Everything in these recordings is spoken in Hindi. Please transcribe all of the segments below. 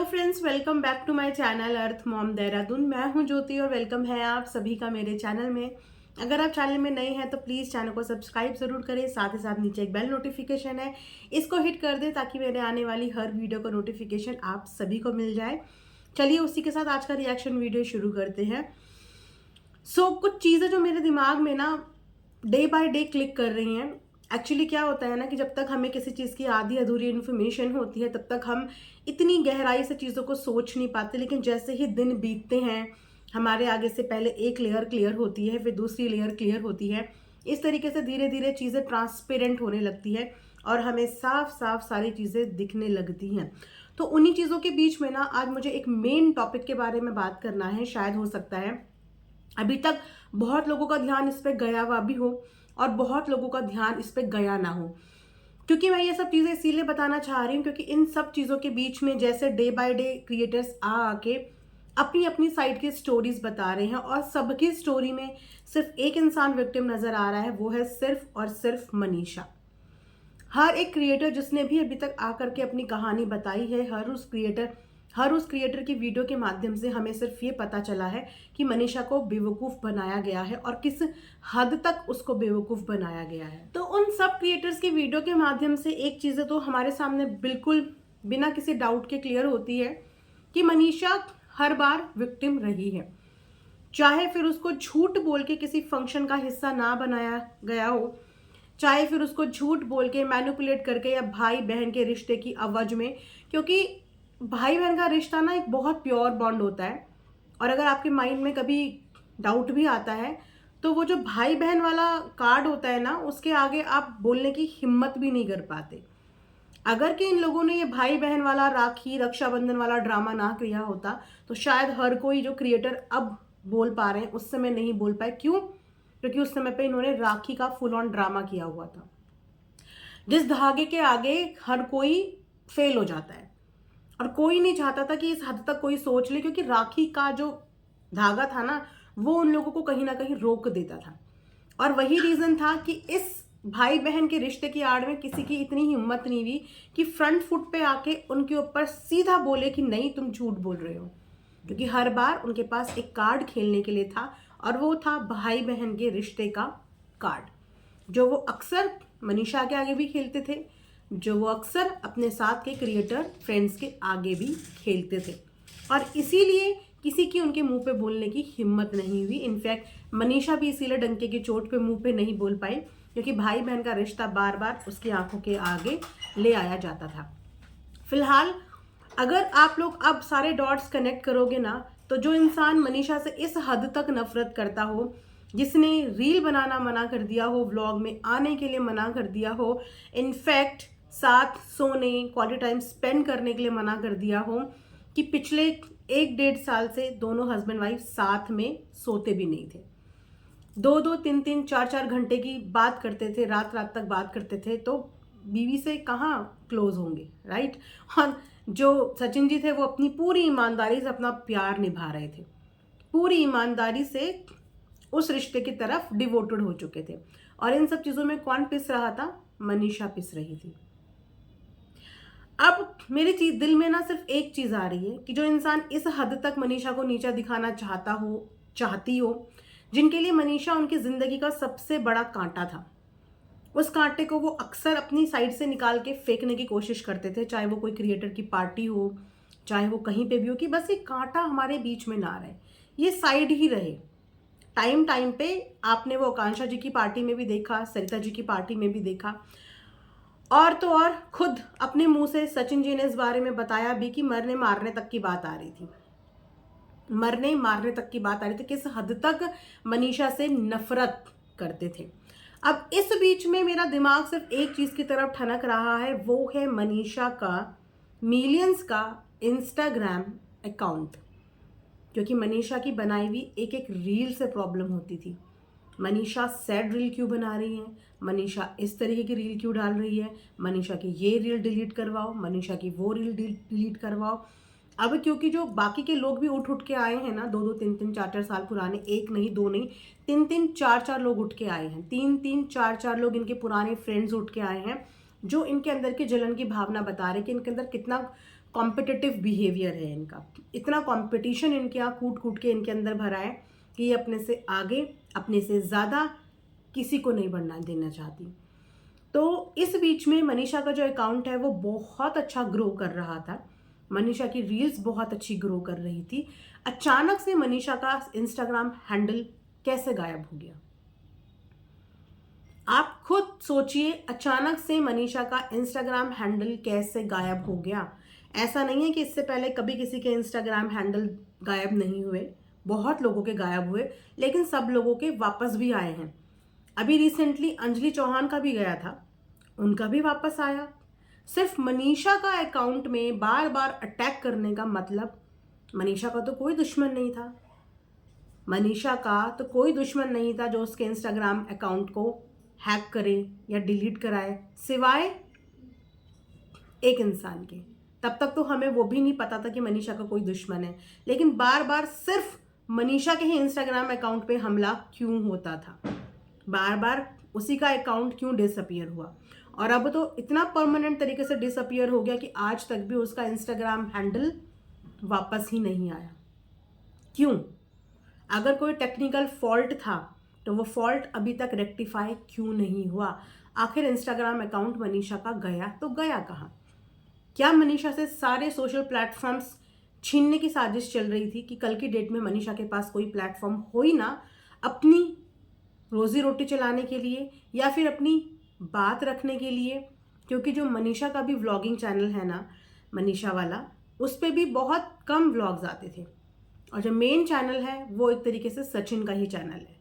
Friends, welcome back to my channel Earth Mom Dehradun. मैं हूं ज्योति और वेलकम है आप सभी का मेरे चैनल में। अगर आप चैनल में नए हैं तो प्लीज़ चैनल को सब्सक्राइब ज़रूर करें। साथ ही साथ नीचे एक बेल नोटिफिकेशन है, इसको हिट कर दें ताकि मेरे आने वाली हर वीडियो का नोटिफिकेशन आप सभी को मिल जाए। चलिए उसी के साथ आज का रिएक्शन वीडियो शुरू करते हैं। कुछ चीज़ें जो मेरे दिमाग में ना डे बाय डे क्लिक कर रही हैं। एक्चुअली क्या होता है ना कि जब तक हमें किसी चीज़ की आधी अधूरी इन्फॉर्मेशन होती है तब तक हम इतनी गहराई से चीज़ों को सोच नहीं पाते, लेकिन जैसे ही दिन बीतते हैं हमारे आगे से पहले एक लेयर क्लियर होती है, फिर दूसरी लेयर क्लियर होती है। इस तरीके से धीरे धीरे चीज़ें ट्रांसपेरेंट होने लगती है और हमें साफ साफ सारी चीज़ें दिखने लगती हैं। तो उन्हीं चीज़ों के बीच में ना आज मुझे एक मेन टॉपिक के बारे में बात करना है। शायद हो सकता है अभी तक बहुत लोगों का ध्यान इस पे गया हुआ भी हो और बहुत लोगों का ध्यान इस पे गया ना हो, क्योंकि मैं ये सब चीज़ें इसीलिए बताना चाह रही हूँ क्योंकि इन सब चीज़ों के बीच में जैसे डे बाय डे क्रिएटर्स आके अपनी अपनी साइड की स्टोरीज बता रहे हैं और सबकी स्टोरी में सिर्फ एक इंसान विक्टिम नजर आ रहा है, वो है सिर्फ और सिर्फ मनीषा। हर एक क्रिएटर जिसने भी अभी तक आकर के अपनी कहानी बताई है, हर उस क्रिएटर की वीडियो के माध्यम से हमें सिर्फ ये पता चला है कि मनीषा को बेवकूफ़ बनाया गया है और किस हद तक उसको बेवकूफ़ बनाया गया है। तो उन सब क्रिएटर्स की वीडियो के माध्यम से एक चीज़ें तो हमारे सामने बिल्कुल बिना किसी डाउट के क्लियर होती है कि मनीषा हर बार विक्टिम रही है। चाहे फिर उसको झूठ बोल के किसी फंक्शन का हिस्सा ना बनाया गया हो, चाहे फिर उसको झूठ बोल के मैनिपुलेट करके या भाई बहन के रिश्ते की अवज में, क्योंकि भाई बहन का रिश्ता ना एक बहुत प्योर बॉन्ड होता है। और अगर आपके माइंड में कभी डाउट भी आता है तो वो जो भाई बहन वाला कार्ड होता है ना, उसके आगे आप बोलने की हिम्मत भी नहीं कर पाते। अगर कि इन लोगों ने ये भाई बहन वाला राखी रक्षाबंधन वाला ड्रामा ना किया होता तो शायद हर कोई जो क्रिएटर अब बोल पा रहे हैं उस समय नहीं बोल पाए। क्यों? क्योंकि उस समय पे इन्होंने राखी का फुल ऑन ड्रामा किया हुआ था, जिस धागे के आगे हर कोई फेल हो जाता है और कोई नहीं चाहता था कि इस हद तक कोई सोच ले, क्योंकि राखी का जो धागा था ना वो उन लोगों को कहीं ना कहीं रोक देता था। और वही रीजन था कि इस भाई बहन के रिश्ते की आड़ में किसी की इतनी हिम्मत नहीं हुई कि फ्रंट फुट पे आके उनके ऊपर सीधा बोले कि नहीं तुम झूठ बोल रहे हो, क्योंकि हर बार उनके पास एक कार्ड खेलने के लिए था और वो था भाई बहन के रिश्ते का कार्ड, जो वो अक्सर मनीषा के आगे भी खेलते थे, जो वो अक्सर अपने साथ के क्रिएटर फ्रेंड्स के आगे भी खेलते थे। और इसीलिए किसी की उनके मुंह पे बोलने की हिम्मत नहीं हुई। इनफैक्ट मनीषा भी इसीलिए डंके की चोट पे मुंह पे नहीं बोल पाई, क्योंकि भाई बहन का रिश्ता बार बार उसकी आंखों के आगे ले आया जाता था। फिलहाल अगर आप लोग अब सारे डॉट्स कनेक्ट करोगे ना, तो जो इंसान मनीषा से इस हद तक नफरत करता हो, जिसने रील बनाना मना कर दिया हो, व्लॉग में आने के लिए मना कर दिया हो, इनफैक्ट साथ सोने क्वालिटी टाइम स्पेंड करने के लिए मना कर दिया हो, कि पिछले 1-1.5 साल से दोनों हस्बैंड वाइफ साथ में सोते भी नहीं थे, 2-2, 3-3, 4-4 घंटे की बात करते थे, रात रात तक बात करते थे, तो बीवी से कहाँ क्लोज होंगे, राइट? और जो सचिन जी थे वो अपनी पूरी ईमानदारी से अपना प्यार निभा रहे थे, पूरी ईमानदारी से उस रिश्ते की तरफ डिवोटेड हो चुके थे। और इन सब चीज़ों में कौन पिस रहा था? मनीषा पिस रही थी। अब मेरे दिल में ना सिर्फ एक चीज़ आ रही है कि जो इंसान इस हद तक मनीषा को नीचा दिखाना चाहती हो, जिनके लिए मनीषा उनकी ज़िंदगी का सबसे बड़ा कांटा था, उस कांटे को वो अक्सर अपनी साइड से निकाल के फेंकने की कोशिश करते थे, चाहे वो कोई क्रिएटर की पार्टी हो, चाहे वो कहीं पे भी हो, कि बस ये कांटा हमारे बीच में ना रहे, ये साइड ही रहे। टाइम टाइम पे आपने वो आकांक्षा जी की पार्टी में भी देखा, सरिता जी की पार्टी में भी देखा, और तो और खुद अपने मुंह से सचिन जी ने इस बारे में बताया भी कि मरने मारने तक की बात आ रही थी, मरने मारने तक की बात आ रही थी, किस हद तक मनीषा से नफरत करते थे। अब इस बीच में मेरा दिमाग सिर्फ एक चीज की तरफ ठनक रहा है, वो है मनीषा का मिलियंस का इंस्टाग्राम अकाउंट, क्योंकि मनीषा की बनाई हुई एक एक रील से प्रॉब्लम होती थी। मनीषा सैड रील क्यों बना रही है, मनीषा इस तरीके की रील क्यों डाल रही है, मनीषा की ये रील डिलीट करवाओ, मनीषा की वो रील डिलीट करवाओ। अब क्योंकि जो बाकी के लोग भी उठ के आए हैं ना, 2-2, 3-3, 4-4 साल पुराने, एक नहीं दो नहीं, 3-3, 4-4 लोग उठ के आए हैं, 3-3, 4-4 लोग इनके पुराने फ्रेंड्स उठ के आए हैं, जो इनके अंदर की जलन की भावना बता रहे कि इनके अंदर कितना कॉम्पिटिटिव बिहेवियर है इनका, इतना कंपटीशन इनके यहाँ कूट कूट के इनके अंदर भरा है कि ये अपने से आगे, अपने से ज़्यादा किसी को नहीं बढ़ना देना चाहती। तो इस बीच में मनीषा का जो अकाउंट है वो बहुत अच्छा ग्रो कर रहा था, मनीषा की रील्स बहुत अच्छी ग्रो कर रही थी। अचानक से मनीषा का इंस्टाग्राम हैंडल कैसे गायब हो गया? आप खुद सोचिए, अचानक से मनीषा का इंस्टाग्राम हैंडल कैसे गायब हो गया? ऐसा नहीं है कि इससे पहले कभी किसी के इंस्टाग्राम हैंडल गायब नहीं हुए, बहुत लोगों के गायब हुए, लेकिन सब लोगों के वापस भी आए हैं। अभी रिसेंटली अंजलि चौहान का भी गया था, उनका भी वापस आया। सिर्फ मनीषा का अकाउंट में बार बार अटैक करने का मतलब, मनीषा का तो कोई दुश्मन नहीं था, मनीषा का तो कोई दुश्मन नहीं था जो उसके इंस्टाग्राम अकाउंट को हैक करे या डिलीट कराए, सिवाय एक इंसान के। तब तक तो हमें वो भी नहीं पता था कि मनीषा का कोई दुश्मन है, लेकिन बार बार सिर्फ मनीषा के ही इंस्टाग्राम अकाउंट पे हमला क्यों होता था? बार बार उसी का अकाउंट क्यों डिसअपियर हुआ? और अब तो इतना परमानेंट तरीके से डिसअपियर हो गया कि आज तक भी उसका इंस्टाग्राम हैंडल वापस ही नहीं आया। क्यों? अगर कोई टेक्निकल फॉल्ट था तो वो फॉल्ट अभी तक रेक्टिफाई क्यों नहीं हुआ? आखिर इंस्टाग्राम अकाउंट मनीषा का गया तो गया कहाँ? क्या मनीषा से सारे सोशल प्लेटफॉर्म्स छीनने की साजिश चल रही थी कि कल की डेट में मनीषा के पास कोई प्लेटफॉर्म हो ही ना अपनी रोजी रोटी चलाने के लिए या फिर अपनी बात रखने के लिए? क्योंकि जो मनीषा का भी व्लॉगिंग चैनल है ना, मनीषा वाला, उस पर भी बहुत कम व्लॉग्स आते थे, और जो मेन चैनल है वो एक तरीके से सचिन का ही चैनल है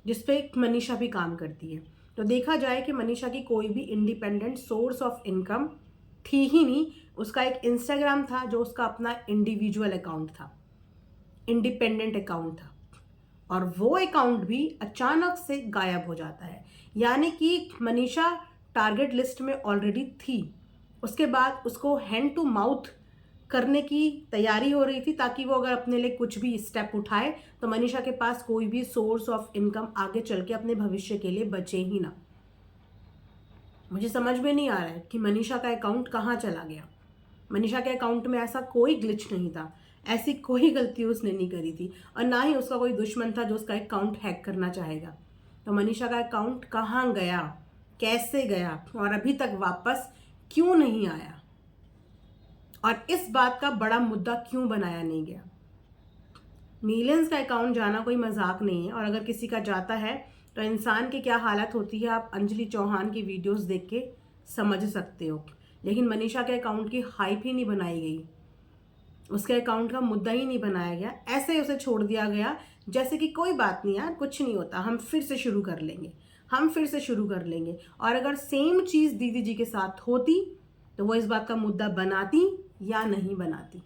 जिसपे मनीषा भी काम करती है। तो देखा जाए कि मनीषा की कोई भी इंडिपेंडेंट सोर्स ऑफ इनकम थी ही नहीं। उसका एक इंस्टाग्राम था जो उसका अपना इंडिविजुअल अकाउंट था, इंडिपेंडेंट अकाउंट था, और वो अकाउंट भी अचानक से गायब हो जाता है। यानी कि मनीषा टारगेट लिस्ट में ऑलरेडी थी, उसके बाद उसको हैंड टू माउथ करने की तैयारी हो रही थी ताकि वो अगर अपने लिए कुछ भी स्टेप उठाए तो मनीषा के पास कोई भी सोर्स ऑफ इनकम आगे चल के अपने भविष्य के लिए बचे ही ना। मुझे समझ में नहीं आ रहा है कि मनीषा का अकाउंट कहाँ चला गया। मनीषा के अकाउंट में ऐसा कोई ग्लिच नहीं था, ऐसी कोई गलती उसने नहीं करी थी, और ना ही उसका कोई दुश्मन था जो उसका अकाउंट हैक करना चाहेगा। तो मनीषा का अकाउंट कहाँ गया, कैसे गया, और अभी तक वापस क्यों नहीं आया, और इस बात का बड़ा मुद्दा क्यों बनाया नहीं गया? मिलियंस का अकाउंट जाना कोई मजाक नहीं है, और अगर किसी का जाता है तो इंसान की क्या हालत होती है आप अंजलि चौहान की वीडियोस देख के समझ सकते हो। लेकिन मनीषा के अकाउंट की हाइप ही नहीं बनाई गई, उसके अकाउंट का मुद्दा ही नहीं बनाया गया, ऐसे उसे छोड़ दिया गया जैसे कि कोई बात नहीं यार, कुछ नहीं होता, हम फिर से शुरू कर लेंगे, हम फिर से शुरू कर लेंगे। और अगर सेम चीज़ दीदी जी के साथ होती तो वो इस बात का मुद्दा बनाती या नहीं बनाती?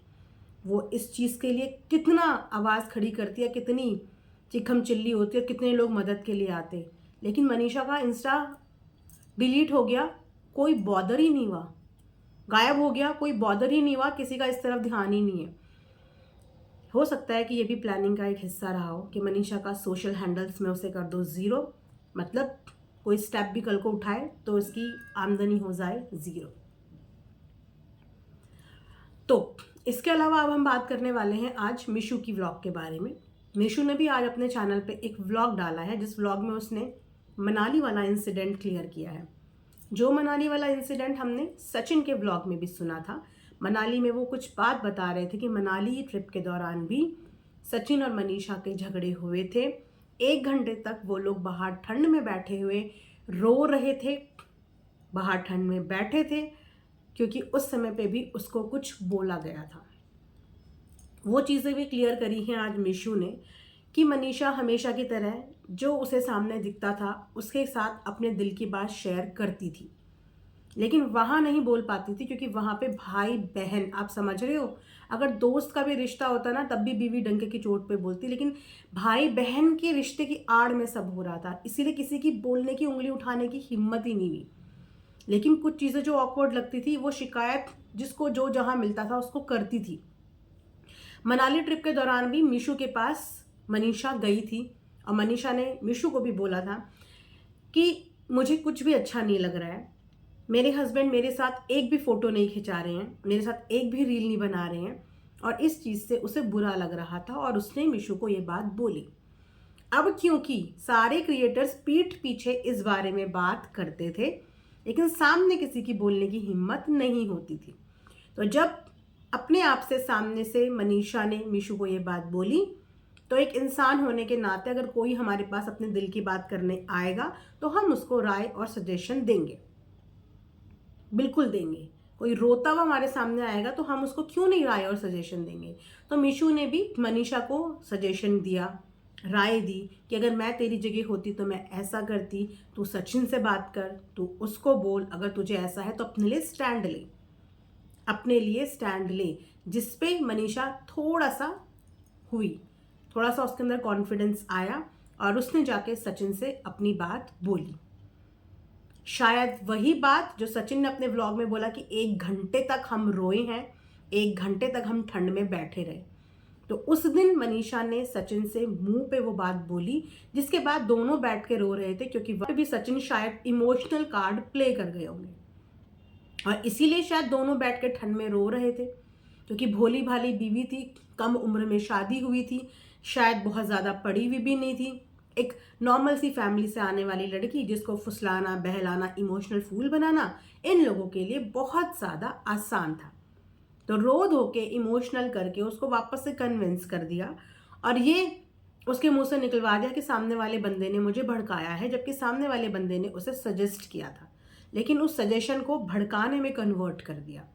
वो इस चीज़ के लिए कितना आवाज़ खड़ी करती है, कितनी चिखम चिल्ली होती है, और कितने लोग मदद के लिए आते। लेकिन मनीषा का इंस्टा डिलीट हो गया, कोई बॉदर ही नहीं हुआ, गायब हो गया, कोई बॉदर ही नहीं हुआ, किसी का इस तरफ ध्यान ही नहीं है। हो सकता है कि ये भी प्लानिंग का एक हिस्सा रहा हो कि मनीषा का सोशल हैंडल्स में उसे कर दो ज़ीरो, मतलब कोई स्टेप भी कल को उठाए तो उसकी आमदनी हो जाए ज़ीरो। तो इसके अलावा अब हम बात करने वाले हैं आज मिशू की व्लॉग के बारे में। मिशू ने भी आज अपने चैनल पे एक व्लॉग डाला है जिस व्लॉग में उसने मनाली वाला इंसिडेंट क्लियर किया है। जो मनाली वाला इंसिडेंट हमने सचिन के व्लॉग में भी सुना था। मनाली में वो कुछ बात बता रहे थे कि मनाली ट्रिप के दौरान भी सचिन और मनीषा के झगड़े हुए थे। 1 घंटे तक वो लोग बाहर ठंड में बैठे हुए रो रहे थे, बाहर ठंड में बैठे थे, क्योंकि उस समय पे भी उसको कुछ बोला गया था। वो चीज़ें भी क्लियर करी हैं आज मिशू ने कि मनीषा हमेशा की तरह जो उसे सामने दिखता था उसके साथ अपने दिल की बात शेयर करती थी, लेकिन वहाँ नहीं बोल पाती थी क्योंकि वहाँ पे भाई बहन, आप समझ रहे हो, अगर दोस्त का भी रिश्ता होता ना तब भी बीवी डंके की चोट पे बोलती, लेकिन भाई बहन के रिश्ते की आड़ में सब हो रहा था, इसीलिए किसी की बोलने की, उंगली उठाने की हिम्मत ही नहीं हुई। लेकिन कुछ चीज़ें जो ऑकवर्ड लगती थी वो शिकायत जिसको जो जहाँ मिलता था उसको करती थी। मनाली ट्रिप के दौरान भी मिशू के पास मनीषा गई थी और मनीषा ने मिशू को भी बोला था कि मुझे कुछ भी अच्छा नहीं लग रहा है, मेरे हस्बैंड मेरे साथ एक भी फ़ोटो नहीं खिंचा रहे हैं, मेरे साथ एक भी रील नहीं बना रहे हैं, और इस चीज़ से उसे बुरा लग रहा था और उसने मीशू को ये बात बोली। अब क्योंकि सारे क्रिएटर्स पीठ पीछे इस बारे में बात करते थे, लेकिन सामने किसी की बोलने की हिम्मत नहीं होती थी, तो जब अपने आप से सामने से मनीषा ने मीशू को ये बात बोली, तो एक इंसान होने के नाते अगर कोई हमारे पास अपने दिल की बात करने आएगा तो हम उसको राय और सजेशन देंगे, बिल्कुल देंगे। कोई रोता हुआ हमारे सामने आएगा तो हम उसको क्यों नहीं राय और सजेशन देंगे। तो मीशू ने भी मनीषा को सजेशन दिया, राय दी कि अगर मैं तेरी जगह होती तो मैं ऐसा करती, तू सचिन से बात कर, तू उसको बोल, अगर तुझे ऐसा है तो अपने लिए स्टैंड ले, अपने लिए स्टैंड ले। जिस पे मनीषा थोड़ा सा हुई, थोड़ा सा उसके अंदर कॉन्फिडेंस आया और उसने जाके सचिन से अपनी बात बोली। शायद वही बात जो सचिन ने अपने व्लॉग में बोला कि 1 घंटे तक हम रोए हैं, 1 घंटे तक हम ठंड में बैठे रहे, तो उस दिन मनीषा ने सचिन से मुंह पे वो बात बोली, जिसके बाद दोनों बैठ के रो रहे थे, क्योंकि वहाँ पे भी सचिन शायद इमोशनल कार्ड प्ले कर गए होंगे और इसीलिए शायद दोनों बैठ के ठंड में रो रहे थे, क्योंकि भोली भाली बीवी थी, कम उम्र में शादी हुई थी, शायद बहुत ज़्यादा पढ़ी हुई भी नहीं थी, एक नॉर्मल सी फैमिली से आने वाली लड़की जिसको फुसलाना, बहलाना, इमोशनल फूल बनाना इन लोगों के लिए बहुत ज़्यादा आसान था। तो रो धो के इमोशनल करके उसको वापस से कन्विंस कर दिया और ये उसके मुंह से निकलवा दिया कि सामने वाले बंदे ने मुझे भड़काया है, जबकि सामने वाले बंदे ने उसे सजेस्ट किया था, लेकिन उस सजेशन को भड़काने में कन्वर्ट कर दिया।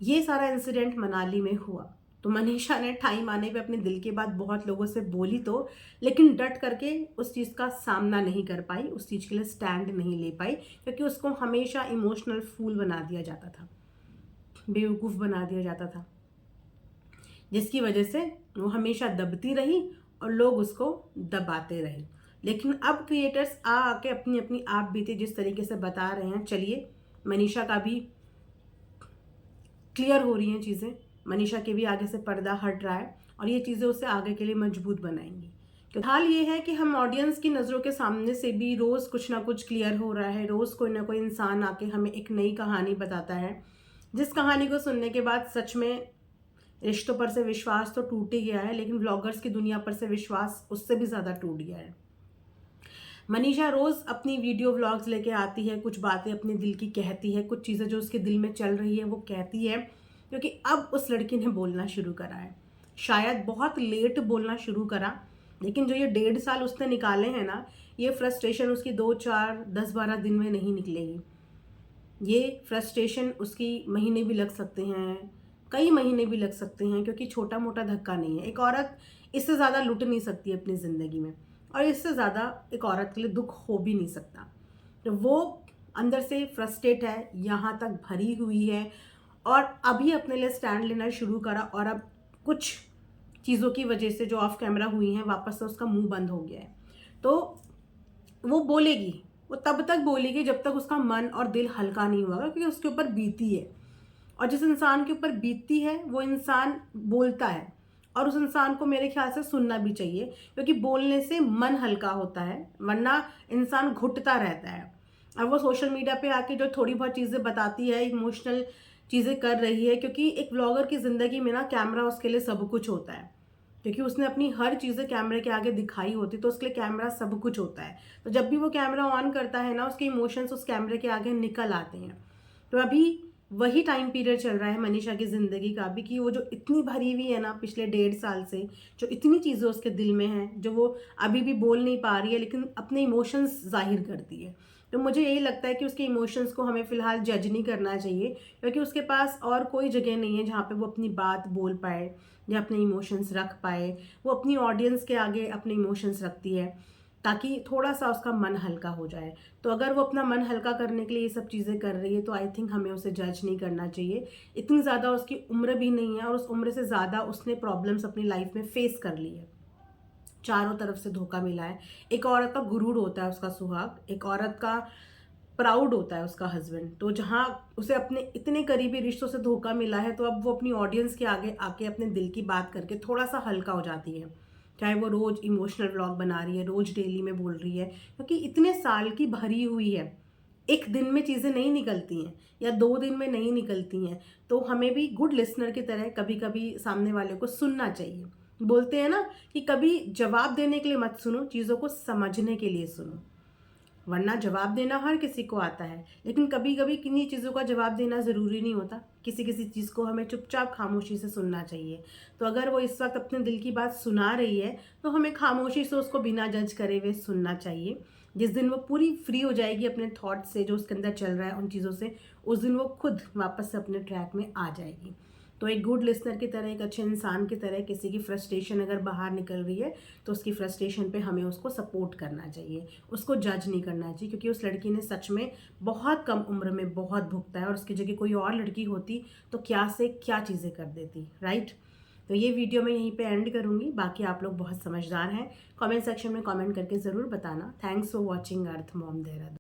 ये सारा इंसिडेंट मनाली में हुआ। तो मनीषा ने टाइम आने पे अपने दिल की बात बहुत लोगों से बोली तो, लेकिन डट करके उस चीज़ का सामना नहीं कर पाई, उस चीज़ के लिए स्टैंड नहीं ले पाई, क्योंकि उसको हमेशा इमोशनल फूल बना दिया जाता था, बेवकूफ़ बना दिया जाता था, जिसकी वजह से वो हमेशा दबती रही और लोग उसको दबाते रहे। लेकिन अब क्रिएटर्स आके अपनी अपनी आप बीते जिस तरीके से बता रहे हैं, चलिए मनीषा का भी क्लियर हो रही हैं चीज़ें, मनीषा के भी आगे से पर्दा हट रहा है और ये चीज़ें उसे आगे के लिए मजबूत बनाएंगी। हाल ये है कि हम ऑडियंस की नज़रों के सामने से भी रोज़ कुछ ना कुछ क्लियर हो रहा है, रोज़ कोई ना कोई इंसान आके हमें एक नई कहानी बताता है, जिस कहानी को सुनने के बाद सच में रिश्तों पर से विश्वास तो टूट ही गया है, लेकिन व्लॉगर्स की दुनिया पर से विश्वास उससे भी ज़्यादा टूट गया है। मनीषा रोज़ अपनी वीडियो व्लॉग्स लेके आती है, कुछ बातें अपने दिल की कहती है, कुछ चीज़ें जो उसके दिल में चल रही है वो कहती है, क्योंकि अब उस लड़की ने बोलना शुरू करा है। शायद बहुत लेट बोलना शुरू करा, लेकिन जो ये 1.5 साल उसने निकाले हैं ना, ये फ्रस्ट्रेशन उसकी 2, 4, 10, 12 दिन में नहीं निकलेगी। ये फ्रस्ट्रेशन उसकी महीने भी लग सकते हैं, कई महीने भी लग सकते हैं, क्योंकि छोटा मोटा धक्का नहीं है। एक औरत इससे ज़्यादा लुट नहीं सकती अपनी ज़िंदगी में, और इससे ज़्यादा एक औरत के लिए दुख हो भी नहीं सकता। तो वो अंदर से फ्रस्ट्रेट है, यहाँ तक भरी हुई है और अभी अपने लिए स्टैंड लेना शुरू करा, और अब कुछ चीज़ों की वजह से जो ऑफ कैमरा हुई हैं, वापस से उसका मुंह बंद हो गया है। तो वो बोलेगी, वो तब तक बोलेगी जब तक उसका मन और दिल हल्का नहीं होगा, क्योंकि उसके ऊपर बीती है, और जिस इंसान के ऊपर बीतती है वो इंसान बोलता है, और उस इंसान को मेरे ख्याल से सुनना भी चाहिए, क्योंकि बोलने से मन हल्का होता है, वरना इंसान घुटता रहता है। अब वो सोशल मीडिया पे आके जो थोड़ी बहुत चीज़ें बताती है, इमोशनल चीज़ें कर रही है, क्योंकि एक व्लॉगर की ज़िंदगी में ना कैमरा उसके लिए सब कुछ होता है, क्योंकि उसने अपनी हर चीज़ें कैमरे के आगे दिखाई होती, तो उसके लिए कैमरा सब कुछ होता है। तो जब भी वो कैमरा ऑन करता है ना, उसके इमोशंस उस कैमरे के आगे निकल आते हैं। तो अभी वही टाइम पीरियड चल रहा है मनीषा की ज़िंदगी का भी, कि वो जो इतनी भरी हुई है ना पिछले 1.5 साल से, जो इतनी चीज़ें उसके दिल में हैं, जो वो अभी भी बोल नहीं पा रही है, लेकिन अपने इमोशंस जाहिर करती है। तो मुझे यही लगता है कि उसके इमोशंस को हमें फ़िलहाल जज नहीं करना चाहिए, क्योंकि उसके पास और कोई जगह नहीं है जहाँ पे वो अपनी बात बोल पाए या अपने इमोशंस रख पाए। वो अपनी ऑडियंस के आगे अपने इमोशंस रखती है, ताकि थोड़ा सा उसका मन हल्का हो जाए। तो अगर वो अपना मन हल्का करने के लिए ये सब चीज़ें कर रही है, तो आई थिंक हमें उसे जज नहीं करना चाहिए। इतनी ज़्यादा उसकी उम्र भी नहीं है, और उस उम्र से ज़्यादा उसने प्रॉब्लम्स अपनी लाइफ में फेस कर ली है। चारों तरफ से धोखा मिला है। एक औरत का गुरूर होता है उसका सुहाग, एक औरत का प्राउड होता है उसका हस्बैंड। तो जहाँ उसे अपने इतने करीबी रिश्तों से धोखा मिला है, तो अब वो अपनी ऑडियंस के आगे आके अपने दिल की बात करके थोड़ा सा हल्का हो जाती है, चाहे वो रोज़ इमोशनल व्लॉग बना रही है, रोज़ डेली में बोल रही है, क्योंकि इतने साल की भरी हुई है, एक दिन में चीज़ें नहीं निकलती हैं या 2 दिन में नहीं निकलती हैं। तो हमें भी गुड लिसनर की तरह कभी कभी सामने वाले को सुनना चाहिए। बोलते हैं ना कि कभी जवाब देने के लिए मत सुनो, चीज़ों को समझने के लिए सुनो। वरना जवाब देना हर किसी को आता है, लेकिन कभी कभी किन्हीं चीज़ों का जवाब देना ज़रूरी नहीं होता। किसी किसी चीज़ को हमें चुपचाप खामोशी से सुनना चाहिए। तो अगर वो इस वक्त अपने दिल की बात सुना रही है तो हमें खामोशी से उसको बिना जज करे हुए सुनना चाहिए। जिस दिन वो पूरी फ्री हो जाएगी अपने थॉट से, जो उसके अंदर चल रहा है उन चीज़ों से, उस दिन वो खुद वापस से अपने ट्रैक में आ जाएगी। तो एक गुड लिसनर की तरह, एक अच्छे इंसान की तरह किसी की फ्रस्ट्रेशन अगर बाहर निकल रही है तो उसकी फ्रस्ट्रेशन पे हमें उसको सपोर्ट करना चाहिए, उसको जज नहीं करना चाहिए, क्योंकि उस लड़की ने सच में बहुत कम उम्र में बहुत भुगता है और उसकी जगह कोई और लड़की होती तो क्या से क्या चीज़ें कर देती, राइट। तो ये वीडियो मैं यहीं पे एंड करूँगी। बाकी आप लोग बहुत समझदार हैं। कमेंट सेक्शन में कमेंट करके ज़रूर बताना। Thanks for watching earth Mom Dehradun.